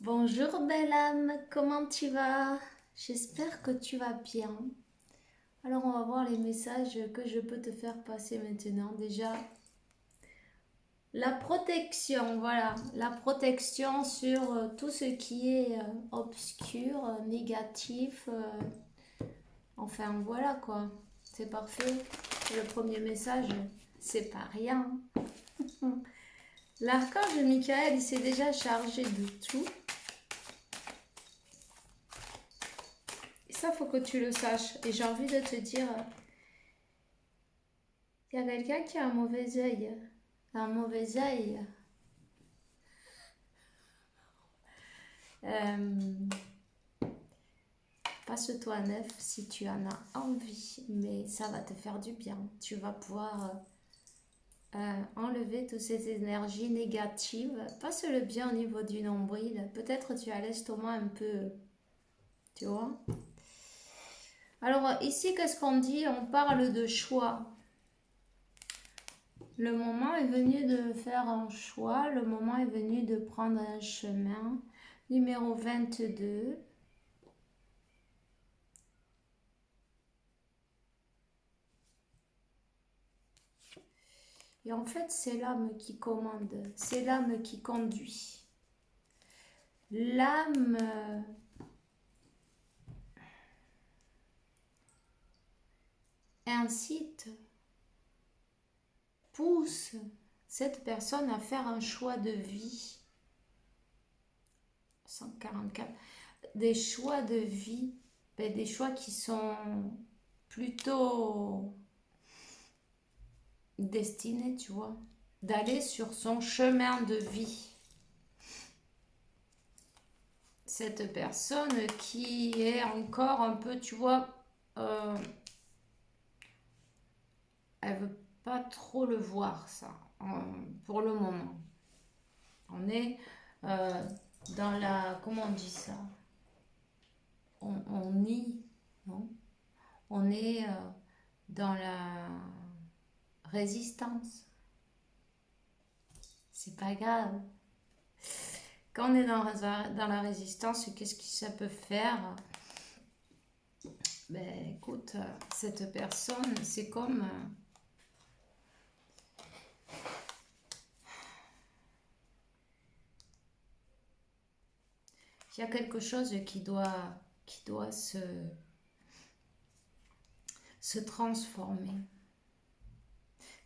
Bonjour belle âme, comment tu vas? J'espère que tu vas bien. Alors on va voir les messages que je peux te faire passer maintenant. Déjà, la protection, voilà, la protection sur tout ce qui est obscur, négatif. Enfin voilà quoi, c'est parfait. Le premier message, c'est pas rien. L'archange Michael, il s'est déjà chargé de tout. Ça, faut que tu le saches. Et j'ai envie de te dire, il y a quelqu'un qui a un mauvais œil. Un mauvais œil. Euh, Passe-toi neuf si tu en as envie. Mais ça va te faire du bien. Tu vas pouvoir enlever toutes ces énergies négatives. Passe le bien au niveau du nombril. Peut-être tu as l'estomac un peu... Tu vois. Alors ici, qu'est-ce qu'on dit? On parle de choix. Le moment est venu de faire un choix, le moment est venu de prendre un chemin. Numéro 22. Et en fait, c'est l'âme qui commande, c'est l'âme qui conduit. L'âme incite, pousse cette personne à faire un choix de vie. 144. Des choix de vie, des choix qui sont plutôt destinés, tu vois, d'aller sur son chemin de vie. Cette personne qui est encore un peu, tu vois, elle veut pas trop le voir, ça, pour le moment. On est dans la, comment on dit ça? On nie, non? On est dans la résistance. C'est pas grave. Quand on est dans la résistance, qu'est-ce que ça peut faire? Ben écoute, cette personne, c'est comme... il y a quelque chose qui doit se transformer.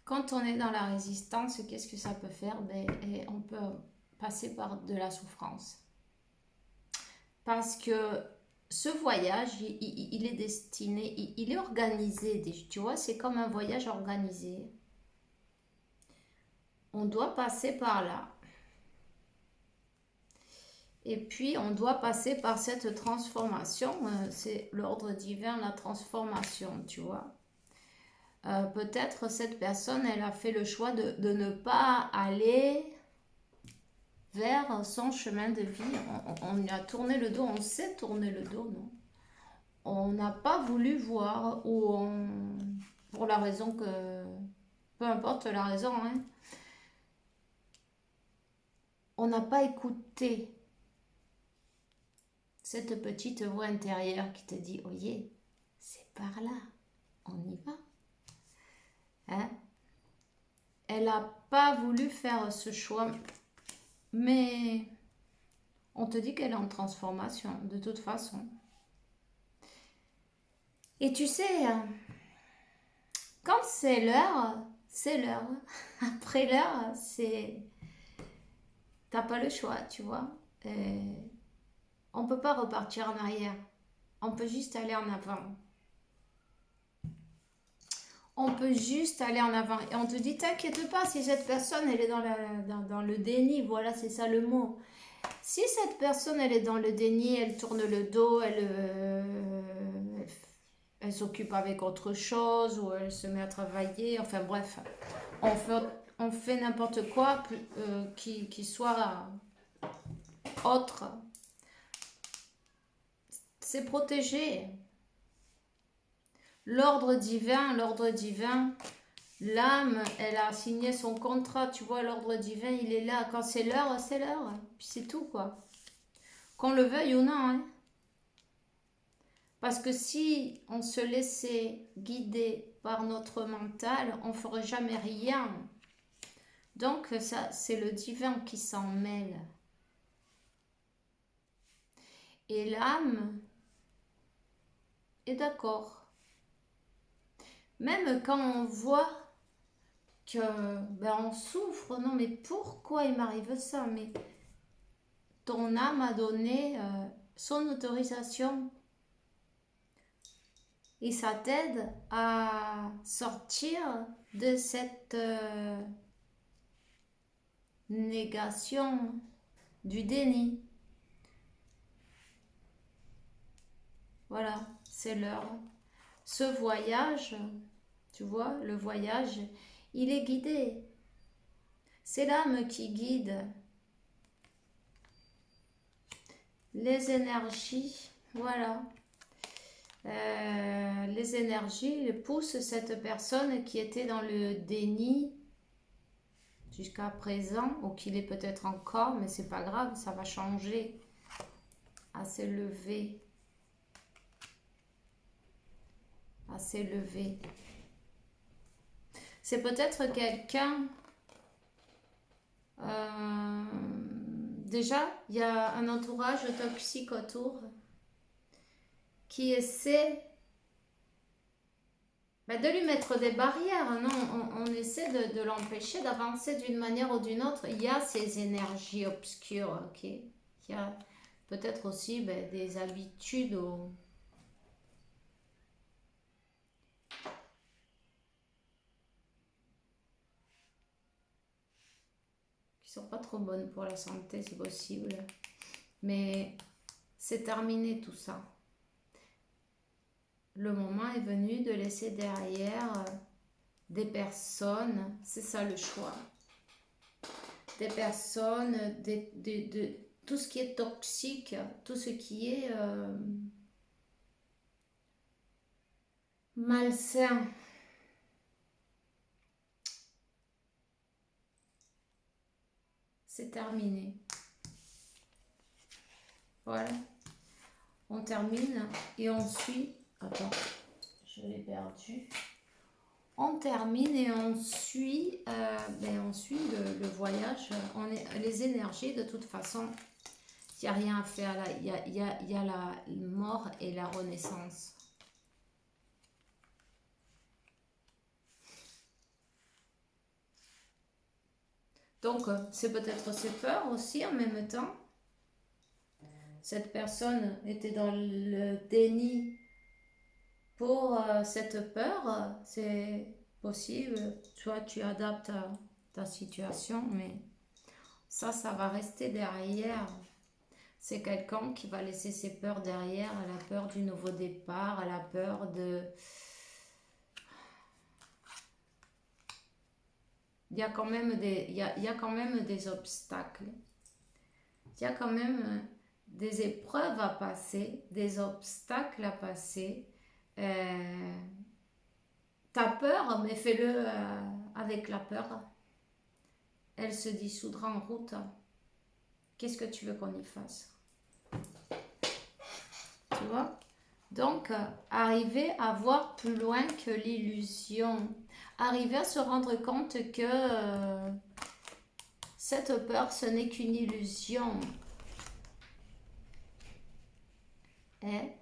Quand on est dans la résistance, qu'est-ce que ça peut faire? Et on peut passer par de la souffrance. Parce que ce voyage, il est destiné, il est organisé. Tu vois, c'est comme un voyage organisé. On doit passer par là. Et puis, on doit passer par cette transformation. C'est l'ordre divin, la transformation, tu vois. Peut-être cette personne, elle a fait le choix de ne pas aller vers son chemin de vie. On lui a tourné le dos, on sait tourner le dos, non? On n'a pas voulu voir, pour la raison que... Peu importe la raison, hein, on n'a pas écouté cette petite voix intérieure qui te dit, oh yeah, c'est par là, on y va. Hein? Elle n'a pas voulu faire ce choix, mais on te dit qu'elle est en transformation, de toute façon. Et tu sais, quand c'est l'heure, c'est l'heure. Après l'heure, c'est... T'as pas le choix, tu vois. On peut pas repartir en arrière. On peut juste aller en avant. On peut juste aller en avant. Et on te dit, t'inquiète pas, si cette personne, elle est dans le déni, voilà, c'est ça le mot. Si cette personne, elle est dans le déni, elle tourne le dos, elle s'occupe avec autre chose, ou elle se met à travailler, enfin bref, on fait n'importe quoi qui soit autre. C'est protégé. L'ordre divin, l'âme, elle a signé son contrat, tu vois, l'ordre divin, il est là. Quand c'est l'heure, puis c'est tout, quoi. qu'on le veuille ou non, hein. Parce que si on se laissait guider par notre mental, on ne ferait jamais rien. Donc ça, c'est le divin qui s'en mêle. Et l'âme est d'accord. Même quand on voit que on souffre, non mais pourquoi il m'arrive ça? Mais ton âme a donné son autorisation. Et ça t'aide à sortir de cette négation, du déni. Voilà, c'est l'heure. Ce voyage, tu vois, le voyage, il est guidé. C'est l'âme qui guide les énergies. Voilà. Les énergies poussent cette personne qui était dans le déni jusqu'à présent, ou qu'il est peut-être encore, mais c'est pas grave, ça va changer, à s'élever. À s'élever. C'est peut-être quelqu'un. Déjà, il y a un entourage toxique autour qui essaie de lui mettre des barrières. Non, on essaie de l'empêcher d'avancer d'une manière ou d'une autre. Il y a ces énergies obscures, ok. Il y a peut-être aussi des habitudes qui sont pas trop bonnes pour la santé, c'est possible. Mais c'est terminé tout ça. Le moment est venu de laisser derrière des personnes, c'est ça le choix. Des personnes, de tout ce qui est toxique, tout ce qui est malsain. C'est terminé. Voilà. On termine et on suit. Attends, je l'ai perdu. On termine et on suit, le voyage. Les énergies, de toute façon, il n'y a rien à faire là. Il y a la mort et la renaissance. Donc, c'est peut-être ses peurs aussi en même temps. Cette personne était dans le déni pour cette peur. C'est possible. Toi, tu adaptes ta situation, mais ça va rester derrière. C'est quelqu'un qui va laisser ses peurs derrière. Elle a peur du nouveau départ. Elle a peur de... Il y a quand même des obstacles. Il y a quand même des épreuves à passer, des obstacles à passer. T'as peur, mais fais-le avec la peur. Elle se dissoudra en route. Qu'est-ce que tu veux qu'on y fasse? Tu vois? Donc, arriver à voir plus loin que l'illusion. Arriver à se rendre compte que cette peur, ce n'est qu'une illusion. Et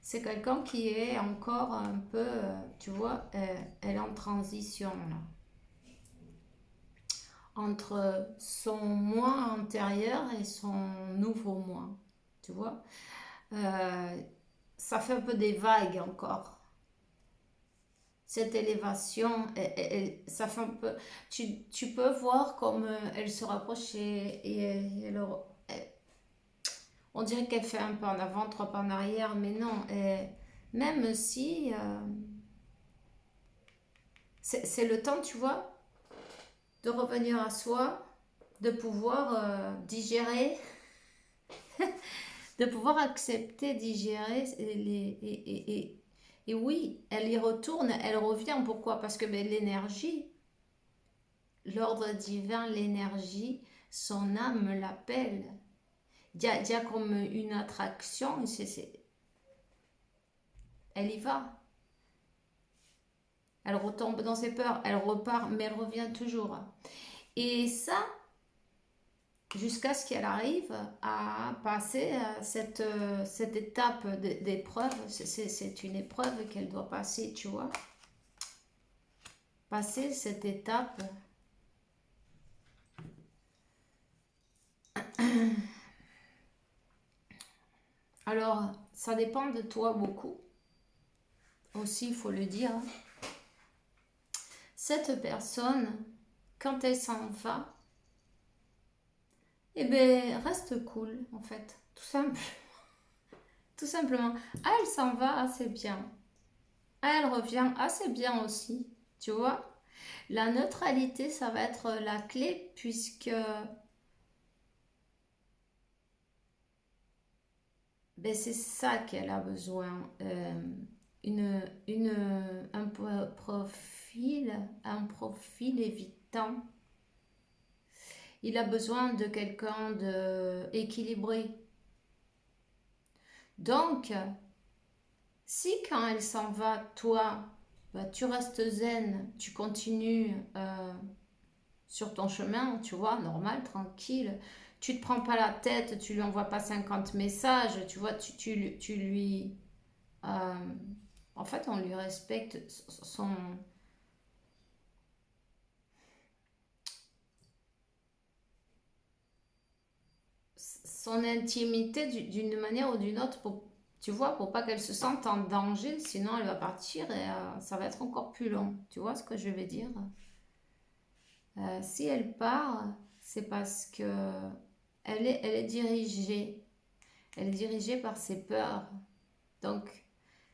c'est quelqu'un qui est encore un peu, tu vois, elle est en transition là. Entre son moi antérieur et son nouveau moi. Tu vois, ça fait un peu des vagues encore. Cette élévation, ça fait un peu... Tu peux voir comme elle se rapproche on dirait qu'elle fait un pas en avant, trois pas en arrière, mais non. Même si... c'est le temps, tu vois, de revenir à soi, de pouvoir digérer, de pouvoir accepter, digérer. Et oui, elle y retourne, elle revient. Pourquoi? Parce que l'énergie, l'ordre divin, l'énergie, son âme l'appelle. Il y a comme une attraction, elle y va. Elle retombe dans ses peurs, elle repart, mais elle revient toujours. Et ça, jusqu'à ce qu'elle arrive à passer cette étape d'épreuve. C'est une épreuve qu'elle doit passer, tu vois. Passer cette étape. Alors, ça dépend de toi beaucoup. Aussi, il faut le dire. Cette personne, quand elle s'en va, eh ben, reste cool, en fait. Tout simple. Tout simplement. Ah, elle s'en va assez bien. Ah, elle revient assez bien aussi. Tu vois? La neutralité, ça va être la clé puisque ben, c'est ça qu'elle a besoin. Un profil évitant. Il a besoin de quelqu'un de équilibré. Donc, si quand elle s'en va, toi, bah, tu restes zen, tu continues sur ton chemin, tu vois, normal, tranquille. Tu te prends pas la tête, tu lui envoies pas 50 messages, tu vois, tu lui... euh, en fait, on lui respecte son intimité d'une manière ou d'une autre, pour, tu vois, pour pas qu'elle se sente en danger, sinon elle va partir et ça va être encore plus long. Tu vois ce que je veux dire? Si elle part, c'est parce que elle est dirigée. Elle est dirigée par ses peurs. Donc,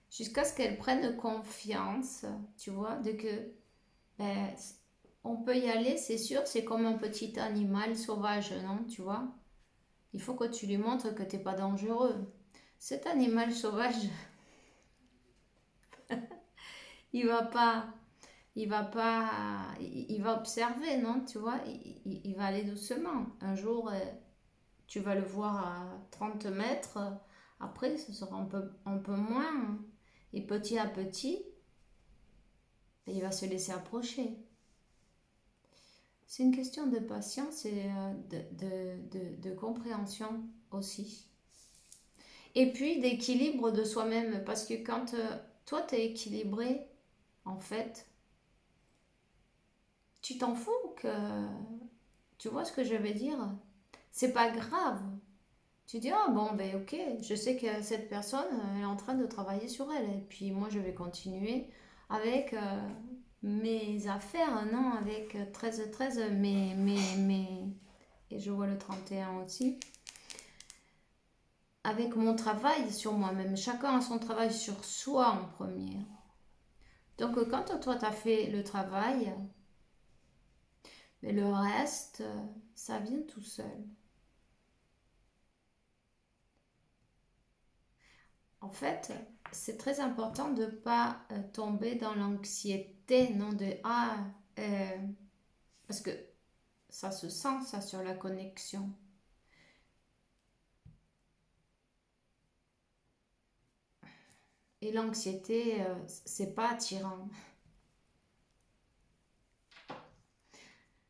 jusqu'à ce qu'elle prenne confiance, tu vois, de que ben, on peut y aller, c'est sûr, c'est comme un petit animal sauvage, non, tu vois. Il faut que tu lui montres que t'es pas dangereux. Cet animal sauvage, il va pas, il va observer, non, tu vois, il va aller doucement. Un jour, tu vas le voir à 30 mètres, après, ce sera un peu moins. Et petit à petit, il va se laisser approcher. C'est une question de patience et de compréhension aussi. Et puis d'équilibre de soi-même, parce que quand toi, tu es équilibré, en fait, tu t'en fous que... Tu vois ce que je veux dire? C'est pas grave. Tu dis, ah bon, ben ok, je sais que cette personne, elle est en train de travailler sur elle. Et puis moi, je vais continuer avec mes affaires, non, avec 13 et je vois le 31 aussi, avec mon travail sur moi-même. Chacun a son travail sur soi en premier. Donc quand toi, tu as fait le travail, mais le reste, ça vient tout seul. En fait, c'est très important de ne pas tomber dans l'anxiété, non de euh, parce que ça se sent ça sur la connexion. Et l'anxiété, c'est pas attirant.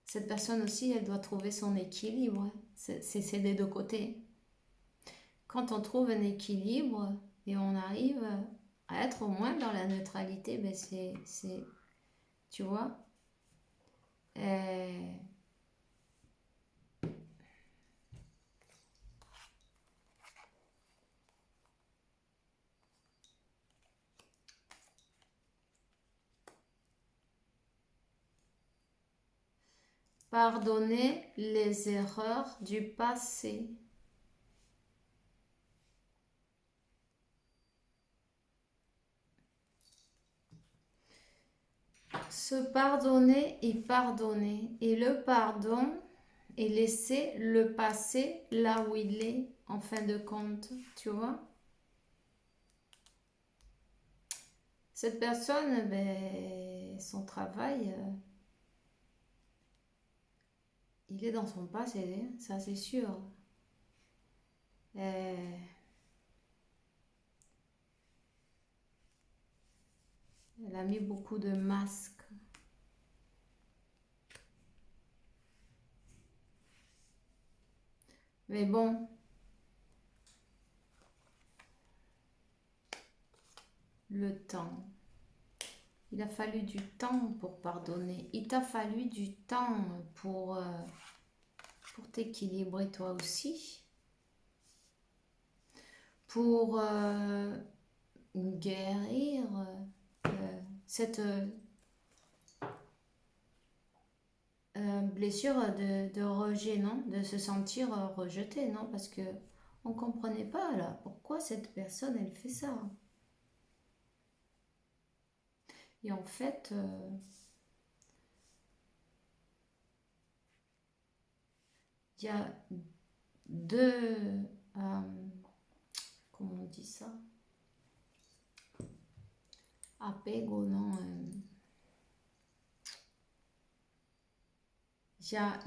Cette personne aussi, elle doit trouver son équilibre. C'est des deux côtés. Quand on trouve un équilibre et on arrive à être au moins dans la neutralité, ben tu vois, euh, pardonner les erreurs du passé. Se pardonner et pardonner. Et le pardon est laisser le passé là où il est en fin de compte, tu vois. Cette personne, ben, son travail, il est dans son passé, ça c'est sûr. Euh, Elle a mis beaucoup de masques. Mais bon, le temps. Il a fallu du temps pour pardonner. Il t'a fallu du temps pour t'équilibrer toi aussi. Pour guérir cette blessure de rejet, non? De se sentir rejeté, non? Parce que on comprenait pas là pourquoi cette personne elle fait ça. Et en fait, il y a deux, euh, comment on dit ça? Apego, non? Il y a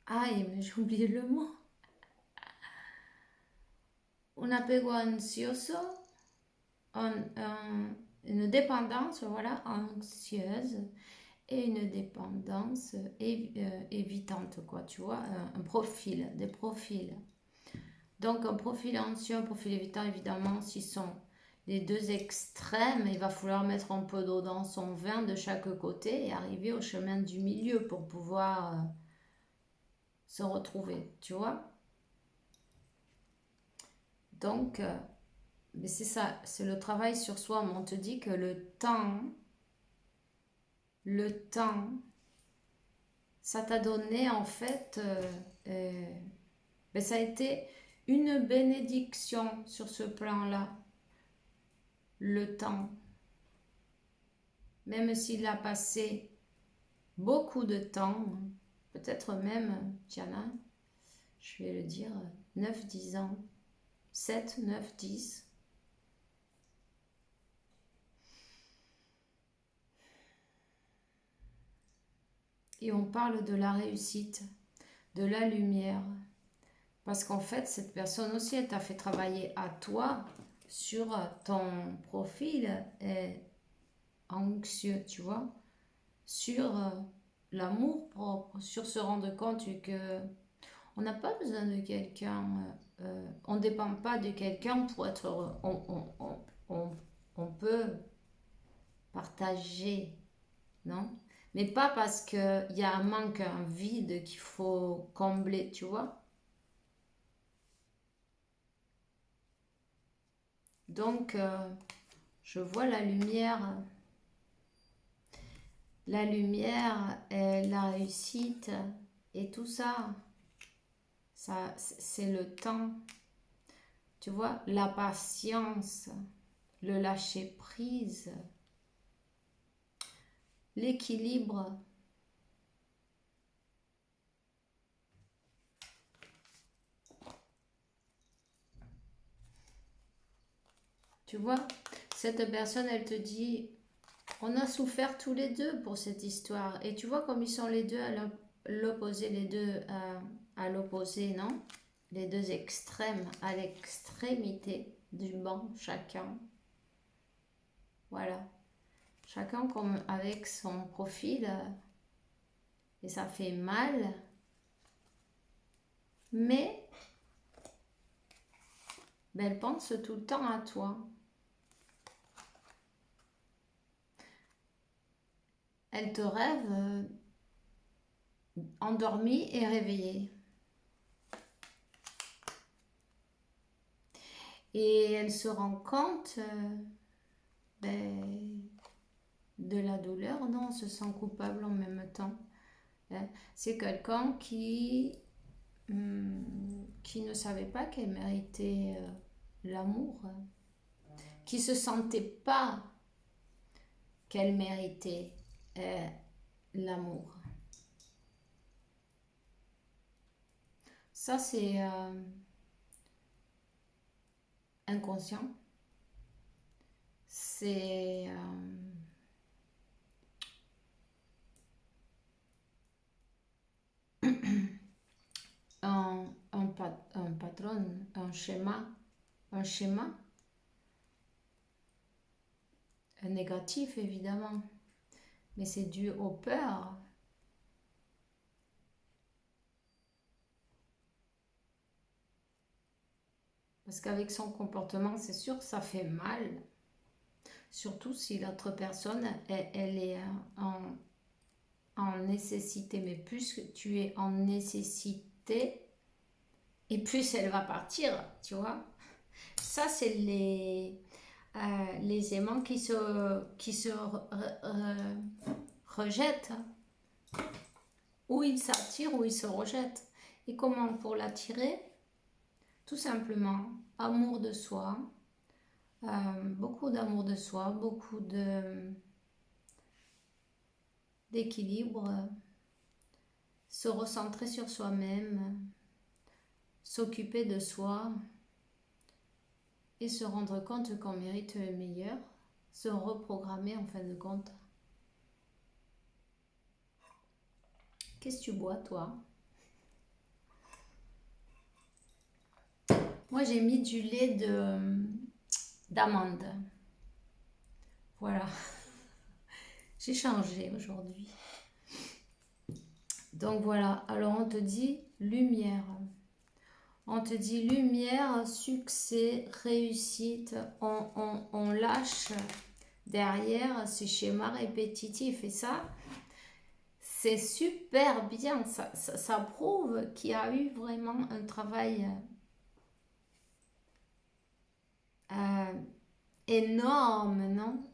ah, mais j'ai oublié le mot. Un apego ansioso, une dépendance, voilà, anxieuse et une dépendance évitante, quoi, tu vois, un profil, des profils. Donc un profil anxieux, un profil évitant, évidemment, s'ils sont les deux extrêmes, il va falloir mettre un peu d'eau dans son vin de chaque côté et arriver au chemin du milieu pour pouvoir se retrouver, tu vois. Donc, mais c'est ça, c'est le travail sur soi. Mais on te dit que le temps, ça t'a donné en fait, ben, ça a été une bénédiction sur ce plan-là. Le temps, même s'il a passé beaucoup de temps, peut-être même, Tiana, je vais le dire, 9 10 ans, 7 9 10. Et on parle de la réussite, de la lumière. Parce qu'en fait, cette personne aussi, elle t'a fait travailler à toi sur ton profil anxieux, tu vois, sur l'amour propre, sur se rendre compte que on n'a pas besoin de quelqu'un, on ne dépend pas de quelqu'un pour être heureux. On peut partager, non? Mais pas parce qu'il y a un manque, un vide qu'il faut combler, tu vois? Donc, je vois la lumière et la réussite et tout ça, c'est le temps, tu vois, la patience, le lâcher prise, l'équilibre. Tu vois, cette personne, elle te dit, on a souffert tous les deux pour cette histoire. Et tu vois comme ils sont les deux à l'opposé, les deux à l'opposé, non? Les deux extrêmes, à l'extrémité du banc, chacun. Voilà. Chacun comme avec son profil. Et ça fait mal. Mais ben, elle pense tout le temps à toi. Elle te rêve endormie et réveillée. Et elle se rend compte ben, de la douleur. Non, on se sent coupable en même temps. Hein. C'est quelqu'un qui ne savait pas qu'elle méritait l'amour, qui se sentait pas qu'elle méritait euh, l'amour. Ça, c'est inconscient. C'est un schéma négatif évidemment, mais c'est dû aux peurs. Parce qu'avec son comportement, c'est sûr que ça fait mal. Surtout si l'autre personne, elle est en nécessité. Mais plus que tu es en nécessité, et plus elle va partir, tu vois. Ça, c'est les aimants qui se rejettent. Ou ils s'attirent ou ils se rejettent. Et comment pour l'attirer? Tout simplement, amour de soi, beaucoup d'amour de soi, beaucoup d'équilibre, se recentrer sur soi-même, s'occuper de soi et se rendre compte qu'on mérite le meilleur, se reprogrammer en fin de compte. Qu'est-ce que tu bois toi? Moi j'ai mis du lait d'amande. Voilà, j'ai changé aujourd'hui. Donc voilà, alors on te dit lumière. On te dit lumière, succès, réussite. On lâche derrière ces schémas répétitifs. Et ça, c'est super bien. Ça prouve qu'il y a eu vraiment un travail énorme, non?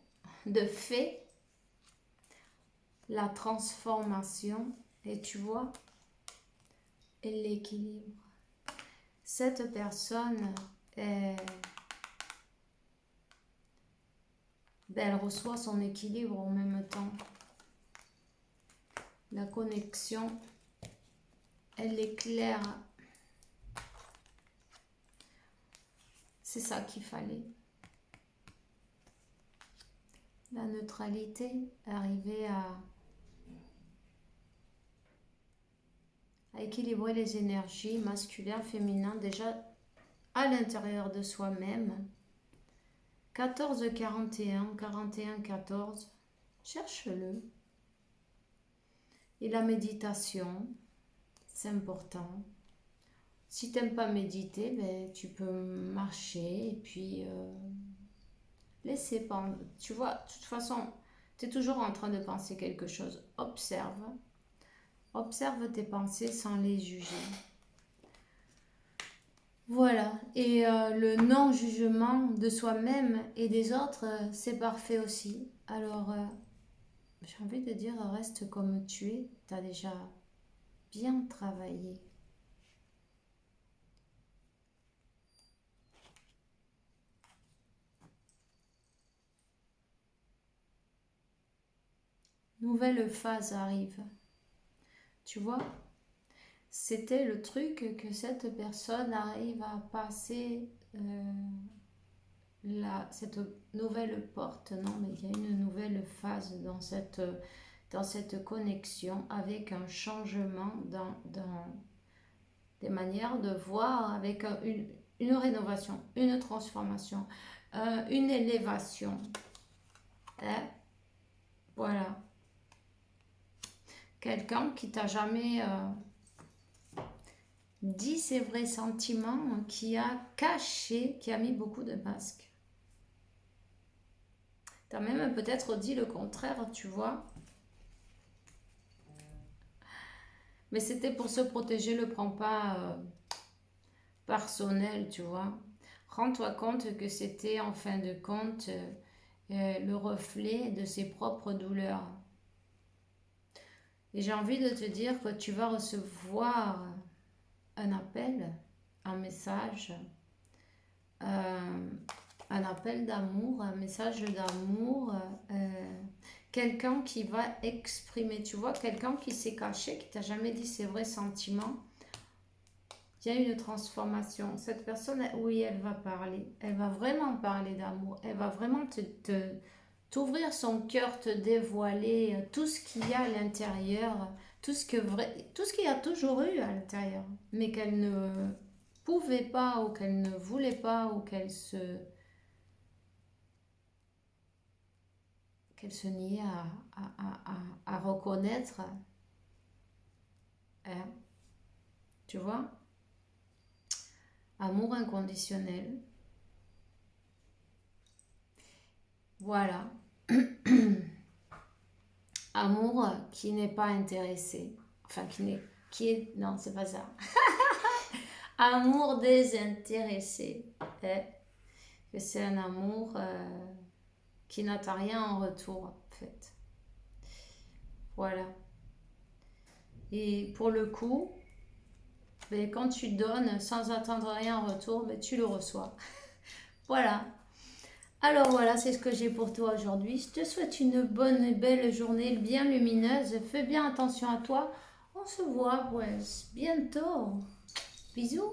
De fait, la transformation. Et tu vois, et l'équilibre. Cette personne, elle reçoit son équilibre en même temps. La connexion, elle éclaire. C'est ça qu'il fallait. La neutralité, arriver à équilibrer les énergies masculines, féminines, déjà à l'intérieur de soi-même. 14-41, 41-14, cherche-le. Et la méditation, c'est important. Si tu n'aimes pas méditer, ben, tu peux marcher et puis laisser prendre. Tu vois, de toute façon, tu es toujours en train de penser quelque chose. Observe. Observe tes pensées sans les juger. Voilà. Et le non-jugement de soi-même et des autres, c'est parfait aussi. Alors, j'ai envie de dire, reste comme tu es. Tu as déjà bien travaillé. Nouvelle phase arrive. Tu vois, c'était le truc que cette personne arrive à passer cette nouvelle porte. Non, mais il y a une nouvelle phase dans cette connexion avec un changement dans des manières de voir, avec une rénovation, une transformation, une élévation. Hein? Voilà. Quelqu'un qui t'a jamais dit ses vrais sentiments, qui a caché, qui a mis beaucoup de masques. T'as même peut-être dit le contraire, tu vois. Mais c'était pour se protéger, le prends pas personnel, tu vois. Rends-toi compte que c'était en fin de compte le reflet de ses propres douleurs. Et j'ai envie de te dire que tu vas recevoir un appel, un message, un appel d'amour, un message d'amour, quelqu'un qui va exprimer, tu vois, quelqu'un qui s'est caché, qui t'a jamais dit ses vrais sentiments. Il y a une transformation. Cette personne, oui, elle va parler. Elle va vraiment parler d'amour. Elle va vraiment t'ouvrir son cœur, te dévoiler tout ce qu'il y a à l'intérieur, tout ce qu'il y a toujours eu à l'intérieur, mais qu'elle pouvait pas ou qu'elle ne voulait pas ou qu'elle se niait à reconnaître, hein, tu vois, amour inconditionnel, voilà, amour qui n'est pas intéressé, enfin non, c'est pas ça, amour désintéressé, hein, que c'est un amour qui n'attend rien en retour, en fait, voilà. Et pour le coup, ben, quand tu donnes sans attendre rien en retour, ben, tu le reçois. Voilà. Alors voilà, c'est ce que j'ai pour toi aujourd'hui. Je te souhaite une bonne et belle journée, bien lumineuse. Fais bien attention à toi. On se voit, pues, bientôt. Bisous.